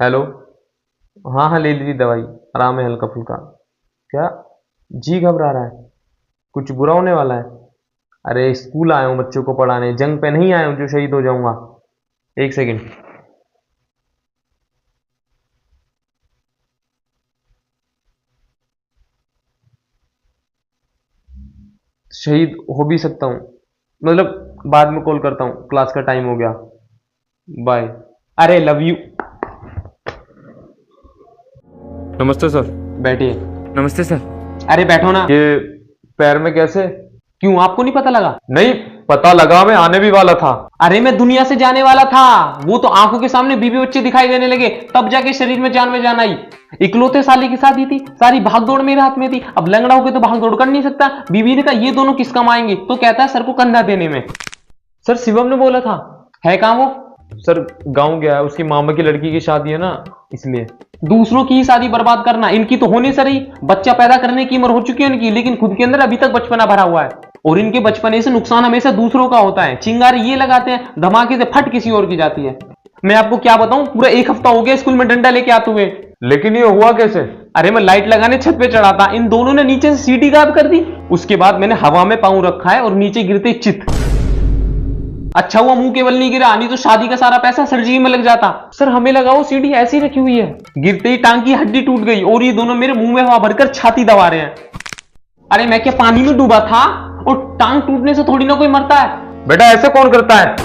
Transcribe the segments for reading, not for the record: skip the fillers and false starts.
Hello. हाँ हाँ, ले लीजिए दवाई, आराम है हल्का फुल्का। क्या? जी घबरा रहा है? कुछ बुरा होने वाला है? अरे स्कूल आया हूँ बच्चों को पढ़ाने, जंग पे नहीं आया हूँ जो शहीद हो जाऊंगा। एक सेकंड। शहीद हो भी सकता हूँ, मतलब बाद में कॉल करता हूँ, क्लास का टाइम हो गया। बाय। अरे लव यू। नमस्ते सर। बैठिए। नमस्ते सर। अरे बैठो ना। ये पैर में कैसे? क्यों, आपको नहीं पता लगा? नहीं, पता लगा, मैं आने भी वाला था। अरे मैं दुनिया से जाने वाला था, वो तो आंखों के सामने बीवी बच्चे दिखाई देने लगे, तब जाके शरीर में जान आई। इकलौते साले की शादी थी, सारी भागदौड़ मेरे हाथ में थी। अब लंगड़ा होकर तो भागदौड़ कर नहीं सकता। बीवी ने कहा ये दोनों किस काम आएंगे, तो कहता है सर को कंधा देने में। सर शिवम ने बोला था। है कहां वो? सर गांव गया है, उसकी मामा की लड़की की शादी है ना, इसलिए। दूसरों की शादी बर्बाद करना, इनकी तो होने से रही, बच्चा पैदा करने की उम्र हो चुकी है इनकी, लेकिन खुद के अंदर अभी तक बचपना भरा हुआ है। और इनके बचपने से नुकसान हमेशा दूसरों का होता है। चिंगारी ये लगाते हैं, धमाके से फट किसी और की जाती है। मैं आपको क्या बताऊं, पूरा एक हफ्ता हो गया स्कूल में डंडा लेके आते हुए। लेकिन ये हुआ कैसे? अरे मैं लाइट लगाने छत पे चढ़ा था, इन दोनों ने नीचे से सीढ़ी गायब कर दी। उसके बाद मैंने हवा में पांव रखा है और नीचे गिरते चित। अच्छा हुआ मुंह केवल नहीं गिरा, नहीं तो शादी का सारा पैसा सर्जरी में लग जाता। सर हमें लगा वो सीढ़ी ऐसी रखी हुई है, गिरते ही टांग की हड्डी टूट गई और ये दोनों मेरे मुंह में हवा भरकर छाती दबा रहे हैं। अरे मैं क्या पानी में डूबा था? और टांग टूटने से थोड़ी ना कोई मरता है। बेटा ऐसे कौन करता है?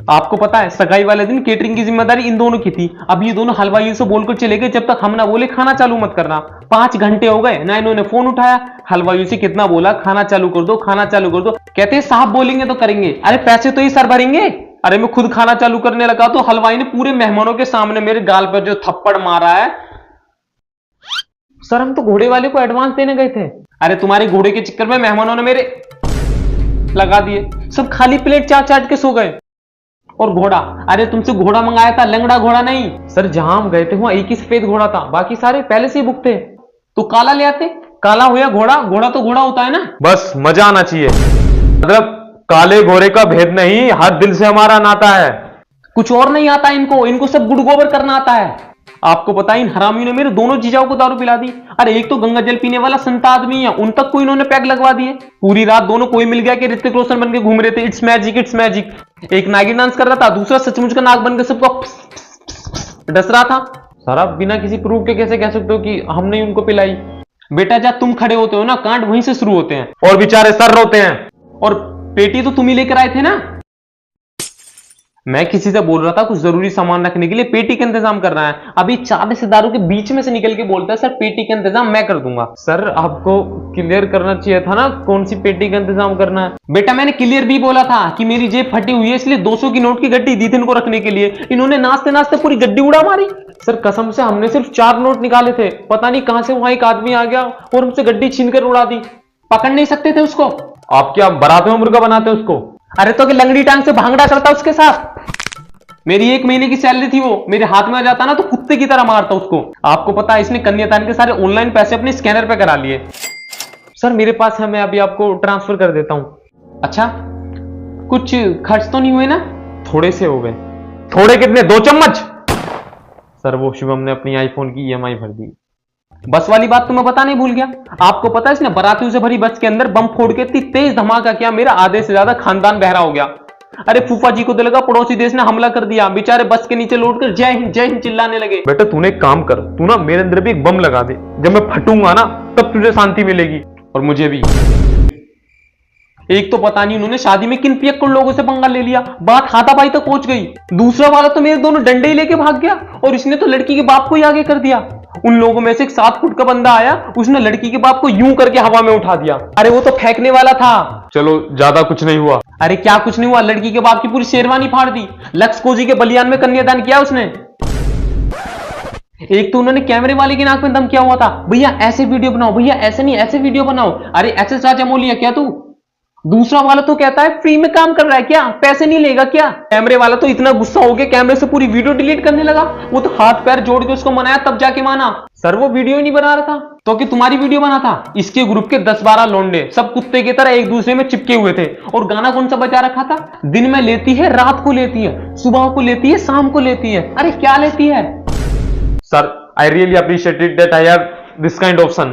आपको पता है सगाई वाले दिन केटरिंग की जिम्मेदारी इन दोनों की थी। अब ये दोनों हलवाइयों से बोलकर चले गए, जब तक हम ना बोले खाना चालू मत करना। 5 घंटे हो गए ना इन्होंने फोन उठाया। हलवाइयों से कितना बोला खाना चालू कर दो, खाना चालू कर दो, कहते हैं साहब बोलेंगे तो करेंगे। अरे पैसे तो ही सर भरेंगे। अरे मैं खुद खाना चालू करने लगा तो हलवाई ने पूरे मेहमानों के सामने मेरे गाल पर जो थप्पड़ मारा है। सर हम तो घोड़े वाले को एडवांस देने गए थे। अरे तुम्हारे घोड़े के चक्कर में मेहमानों ने मेरे लगा दिए, सब खाली प्लेट चाट चाट के सो गए। और घोड़ा, अरे तुमसे घोड़ा मंगाया था, लंगड़ा घोड़ा नहीं। सर जहां हम गए थे वहां एक ही सफेद घोड़ा था, बाकी सारे पहले से ही बुक थे। तो काला ले आते, काला हो या घोड़ा, घोड़ा तो घोड़ा होता है ना। बस मजा आना चाहिए, मतलब काले घोड़े का भेद नहीं, हर दिल से हमारा नाता है। कुछ और नहीं आता इनको, इनको सब गुड़ गोबर करना आता है। आपको पता है इन हरामियों ने मेरे दोनों जीजाओं को दारू पिला दी। अरे एक तो गंगा जल पीने वाला संत आदमी है, उन तक को इन्होंने पैक लगवा दिए। पूरी रात दोनों कोई मिल गया कि ऋतिक रोशन बन के घूम रहे थे, इट्स मैजिक इट्स मैजिक। एक नागिन डांस कर रहा था, दूसरा सचमुच का नाग बनकर सबको डस रहा था। सर आप बिना किसी प्रूफ के कैसे कह सकते हो कि हमने उनको पिलाई? बेटा जब तुम खड़े होते हो ना, कांड वहीं से शुरू होते हैं। और बेचारे सर रोते हैं। और पेटी तो तुम ही लेकर आए थे ना। मैं किसी से बोल रहा था कुछ जरूरी सामान रखने के लिए, पेटी का इंतजाम करना है। अभी 4 रिश्तेदारों के बीच में से निकल के बोलता है सर पेटी का इंतजाम मैं कर दूंगा। सर आपको क्लियर करना चाहिए था ना कौन सी पेटी का इंतजाम करना है। बेटा मैंने क्लियर भी बोला था कि मेरी जेब फटी हुई है, इसलिए 200 की नोट की गड्डी दी थी इनको रखने के लिए। इन्होंने नाचते नाचते पूरी गड्डी उड़ा मारी। सर कसम से हमने सिर्फ 4 नोट निकाले थे, पता नहीं कहां से वहां एक आदमी आ गया और हमसे गड्डी छीन कर उड़ा दी। पकड़ नहीं सकते थे उसको। आप क्या बारात में मुर्गा बनाते उसको? अरे तो कि लंगड़ी टांग से भांगड़ा करता उसके साथ। मेरी 1 महीने की सैलरी थी, वो मेरे हाथ में आ जाता ना तो कुत्ते की तरह मारता उसको। आपको पता है इसने कन्यादान के सारे ऑनलाइन पैसे अपने स्कैनर पे करा लिए। सर मेरे पास है, मैं अभी आपको ट्रांसफर कर देता हूं। अच्छा कुछ खर्च तो नहीं हुए ना? थोड़े से हो गए। थोड़े कितने, 2 चम्मच? सर वो शिवम ने अपनी आईफोन की ईएमआई भर दी। बस वाली बात तो मैं पता नहीं भूल गया। आपको पता है इसने बारातियों से भरी बस के अंदर बम फोड़ के इतनी तेज धमाका किया, मेरा आधे से ज्यादा खानदान बहरा हो गया। अरे फूफा जी को तो लगा पड़ोसी देश ने हमला कर दिया, बेचारे बस के नीचे लौटकर जय हिंद चिल्लाने लगे। बेटा तूने एक काम कर, तू ना मेरे अंदर भी एक बम लगा दे, जब मैं फटूंगा ना तब तुझे शांति मिलेगी। और मुझे भी। एक तो पता नहीं उन्होंने शादी में किन पियक्कड़ लोगों से पंगा ले लिया, बात हाथापाई तक पहुंच गई। दूसरा वाला तो मेरे दोनों डंडे ही लेके भाग गया और इसने तो लड़की के बाप को ही आगे कर दिया। उन लोगों में से एक 7 फुट का बंदा आया, उसने लड़की के बाप को यूं करके हवा में उठा दिया। अरे वो तो फेंकने वाला था। चलो ज्यादा कुछ नहीं हुआ। अरे क्या कुछ नहीं हुआ, लड़की के बाप की पूरी शेरवानी फाड़ दी। लक्स कोजी के बलियान में कन्यादान किया उसने। एक तो उन्होंने कैमरे वाले की नाक में दम किया हुआ था, भैया ऐसे वीडियो बनाओ, भैया ऐसे नहीं ऐसे वीडियो बनाओ। अरे ऐसे राजा मोलिया क्या तू? दूसरा वाला तो कहता है फ्री में काम कर रहा है क्या, पैसे नहीं लेगा क्या? कैमरे वाला तो इतना गुस्सा हो गया कैमरे से पूरी वीडियो डिलीट करने लगा। वो तो हाथ पैर जोड़ के उसको मनाया तब जाके माना। सर वो वीडियो ही नहीं बना रहा था तो कि तुम्हारी वीडियो बना था। इसके ग्रुप के 10-12 लोंडे सब कुत्ते की तरह एक दूसरे में चिपके हुए थे। और गाना कौन सा बजा रखा था? दिन में लेती है, रात को लेती है, सुबह को लेती है, शाम को लेती है। अरे क्या लेती है? Sir, I really appreciated that I have this kind of son.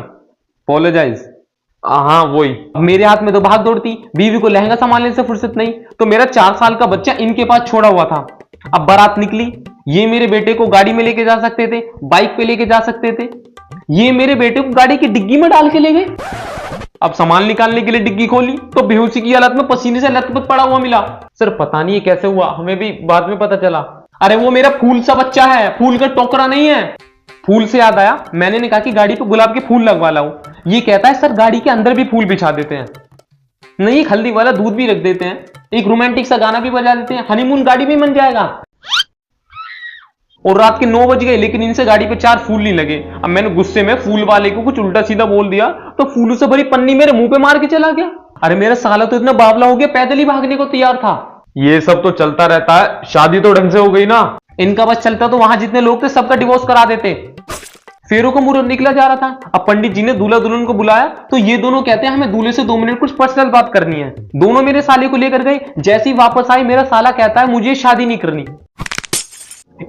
Apologize. हाँ वही। अब मेरे हाथ में तो भाग दौड़ती, बीवी को लहंगा संभालने से फुर्सत नहीं, तो मेरा 4 साल का बच्चा इनके पास छोड़ा हुआ था। अब बारात निकली, ये मेरे बेटे को गाड़ी में लेके जा सकते थे, बाइक पे लेके जा सकते थे, ये मेरे बेटे को गाड़ी की डिग्गी में डाल के ले गए। अब सामान निकालने के लिए डिग्गी खोली तो बेहोशी की हालत में पसीने से लथपथ पड़ा हुआ मिला। सर पता नहीं ये कैसे हुआ, हमें भी बाद में पता चला। अरे वो मेरा फूल सा बच्चा है, फूल का टोकरा नहीं है। फूल से याद आया, मैंने कहा कि गाड़ी पे गुलाब के फूल लगवा लाऊं। ये कहता है सर गाड़ी के अंदर भी फूल बिछा देते हैं, नहीं हल्दी वाला दूध भी रख देते हैं, एक रोमांटिक सा गाना भी बजा देते हैं, हनीमून गाड़ी में बन जाएगा। और रात के 9 बज गए लेकिन इनसे गाड़ी पे 4 फूल नहीं लगे। अब मैंने गुस्से में फूल वाले को कुछ उल्टा सीधा बोल दिया तो फूलों से भरी पन्नी मेरे मुंह पे मार के चला गया। अरे मेरा साला तो इतना बावला हो गया, पैदल ही भागने को तैयार था। ये सब तो चलता रहता है, शादी तो ढंग से हो गई ना। इनका बस चलता तो वहां जितने लोग थे सबका डिवोर्स करा देते। फेरों का मुहूर्त निकला जा रहा था। अब पंडित जी ने दूल्हा दुल्हन को बुलाया तो ये दोनों कहते हैं हमें दूल्हे से 2 मिनट कुछ पर्सनल बात करनी है। दोनों मेरे साले को लेकर गए, जैसे ही वापस आए मेरा साला कहता है मुझे शादी नहीं करनी।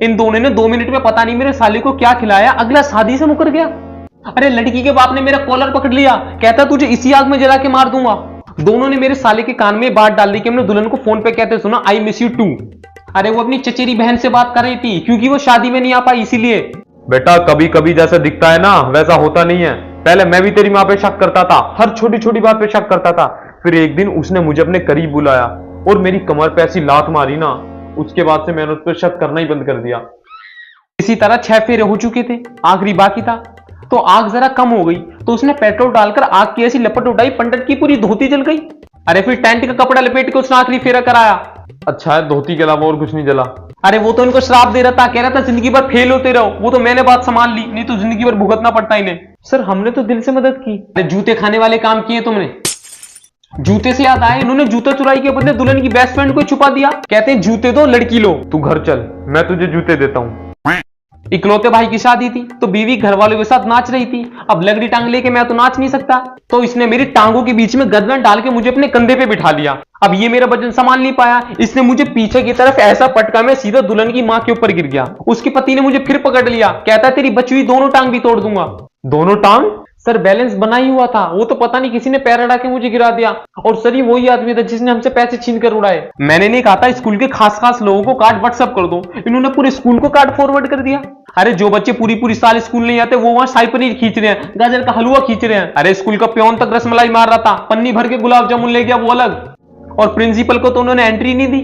इन दोनों ने 2 मिनट में पता नहीं मेरे साले को क्या खिलाया, अगला शादी से मुकर गया। अरे लड़की के बाप ने मेरा कॉलर पकड़ लिया, कहता तुझे इसी आग में जला के मार दूंगा। दोनों ने मेरे साले के कान में बात डाल दी कि हमने दुल्हन को फोन पे कहते सुना आई मिस यू टू। अरे वो अपनी चचेरी बहन से बात कर रही थी क्योंकि वो शादी में नहीं आ पाई इसीलिए। बेटा कभी कभी जैसा दिखता है ना वैसा होता नहीं है। पहले मैं भी तेरी माँ पे शक करता था, हर छोटी छोटी बात पे शक करता था। फिर एक दिन उसने मुझे अपने करीब बुलाया और मेरी कमर पे ऐसी लात मारी ना, उसके बाद से मैंने उस पर शक करना ही बंद कर दिया। इसी तरह 6 फेरे हो चुके थे, आखिरी बाकी था। तो आग जरा कम हो गई तो उसने पेट्रोल डालकर आग की ऐसी लपट उठाई पंडित की पूरी धोती जल गई। अरे फिर टेंट का कपड़ा लपेट के उसने आखिरी फेरा कराया। अच्छा है धोती के अलावा और कुछ नहीं जला। अरे वो तो इनको श्राप दे रहा था, कह रहा था जिंदगी भर फेल होते रहो। वो तो मैंने बात संभाल ली, नहीं तो जिंदगी भर भुगतना पड़ता इन्हें। सर हमने तो दिल से मदद की। अरे जूते खाने वाले काम किए तुमने। जूते से याद आए, इन्होंने जूता चुराई के बदले दुल्हन की बेस्ट फ्रेंड को छुपा दिया। कहते हैं जूते दो लड़की लो। तू घर चल, मैं तुझे जूते देता हूँ। इकलौते भाई की शादी थी तो बीवी घर वालों के साथ नाच रही थी। अब लगड़ी टांग लेके मैं तो नाच नहीं सकता, तो इसने मेरी टांगों के बीच में गर्दन डाल के मुझे अपने कंधे पे बिठा लिया। अब ये मेरा वजन संभाल नहीं पाया, इसने मुझे पीछे की तरफ ऐसा पटका मैं सीधा दुल्हन की मां के ऊपर गिर गया। उसके पति ने मुझे फिर पकड़ लिया, कहता तेरी बची हुई दोनों टांग भी तोड़ दूंगा। दोनों टांग? सर बैलेंस बना ही हुआ था, वो तो पता नहीं किसी ने पैर अड़ा के मुझे गिरा दिया। और सर ये वही आदमी था जिसने हमसे पैसे छीन कर उड़ाए। मैंने नहीं कहा था स्कूल के खास खास लोगों को कार्ड व्हाट्सएप कर दो, इन्होंने पूरे स्कूल को कार्ड फॉरवर्ड कर दिया। अरे जो बच्चे पूरी साल स्कूल नहीं आते वो वहां शाही पनीर खींच रहे हैं, गाजर का हलवा खींच रहे हैं। अरे स्कूल का प्योन तक रसमलाई मार रहा था, पन्नी भर के गुलाब जामुन ले गया वो अलग। और प्रिंसिपल को तो उन्होंने एंट्री नहीं दी,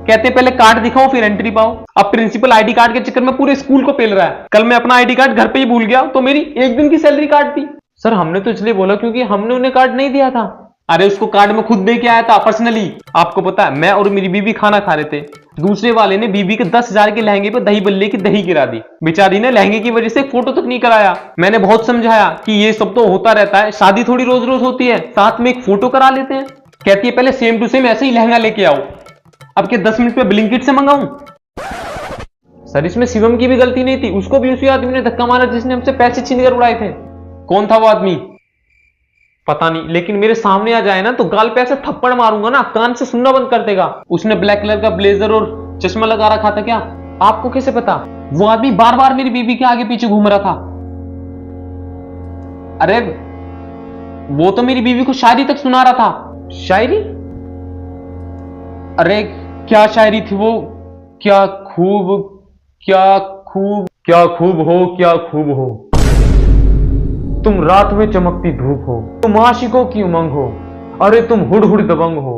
कहते पहले कार्ड दिखाओ फिर एंट्री पाओ। अब प्रिंसिपल आईडी कार्ड के चक्कर में पूरे स्कूल को पेल रहा है। कल मैं अपना आईडी कार्ड घर पे ही भूल गया तो मेरी 1 दिन की सैलरी काट दी। सर हमने तो इसलिए बोला क्योंकि हमने उन्हें कार्ड नहीं दिया था। अरे उसको कार्ड में खुद दे के आया था पर्सनली। आपको पता है मैं और मेरी बीवी खाना खा रहे थे, दूसरे वाले ने बीवी के 10,000 के लहंगे पे दही बल्ले की दही गिरा दी। बेचारी ने लहंगे की वजह से फोटो तक नहीं कराया। मैंने बहुत समझाया कि ये सब तो होता रहता है, शादी थोड़ी रोज रोज होती है, साथ में एक फोटो करा लेते हैं। कहती है पहले सेम टू सेम ऐसे ही लहंगा लेके आओ। अब क्या 10 मिनट में ब्लिंकिट से मंगाऊं? सर इसमें शिवम की भी गलती नहीं थी, उसको भी उसी आदमी ने धक्का मारा जिसने हमसे पैसे छीन कर उड़ाए थे। कौन था वो आदमी? पता नहीं, लेकिन मेरे सामने आ जाए ना तो गाल पे ऐसे थप्पड़ मारूंगा ना कान से सुनना बंद कर देगा। उसने ब्लैक कलर का ब्लेजर और चश्मा लगा रखा था। क्या आपको कैसे पता? वो आदमी बार बार मेरी बीबी के आगे पीछे घूम रहा था। अरे वो तो मेरी बीवी को शायरी तक सुना रहा था। शायरी? अरे क्या शायरी थी वो? क्या खूब क्या खूब क्या खूब हो क्या खूब हो, तुम रात में चमकती धूप हो, तुम आशिकों की उमंग हो, अरे तुम हुड हुड दबंग हो,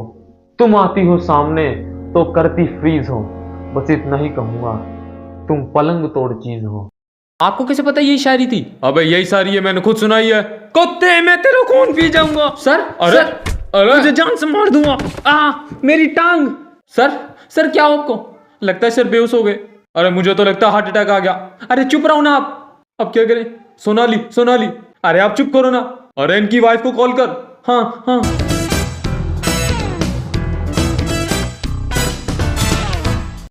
तुम आती हो सामने तो करती फ्रीज हो, बस इतना ही कहूंगा तुम पलंग तोड़ चीज हो। आपको कैसे पता यही शायरी थी? अबे यही शायरी है, मैंने खुद सुनाई है। कुत्ते मैं तेरा खून पी जाऊंगा। सर अरे अरे मुझे जान से मार दूंगा। मेरी टांग। सर क्या हो आपको? लगता है सर बेहोश हो गए। अरे मुझे तो लगता है हार्ट अटैक आ गया। अरे चुप रहो ना आप। अब क्या करें? सोनाली अरे आप चुप करो ना। अरे इनकी वाइफ को कॉल कर। हाँ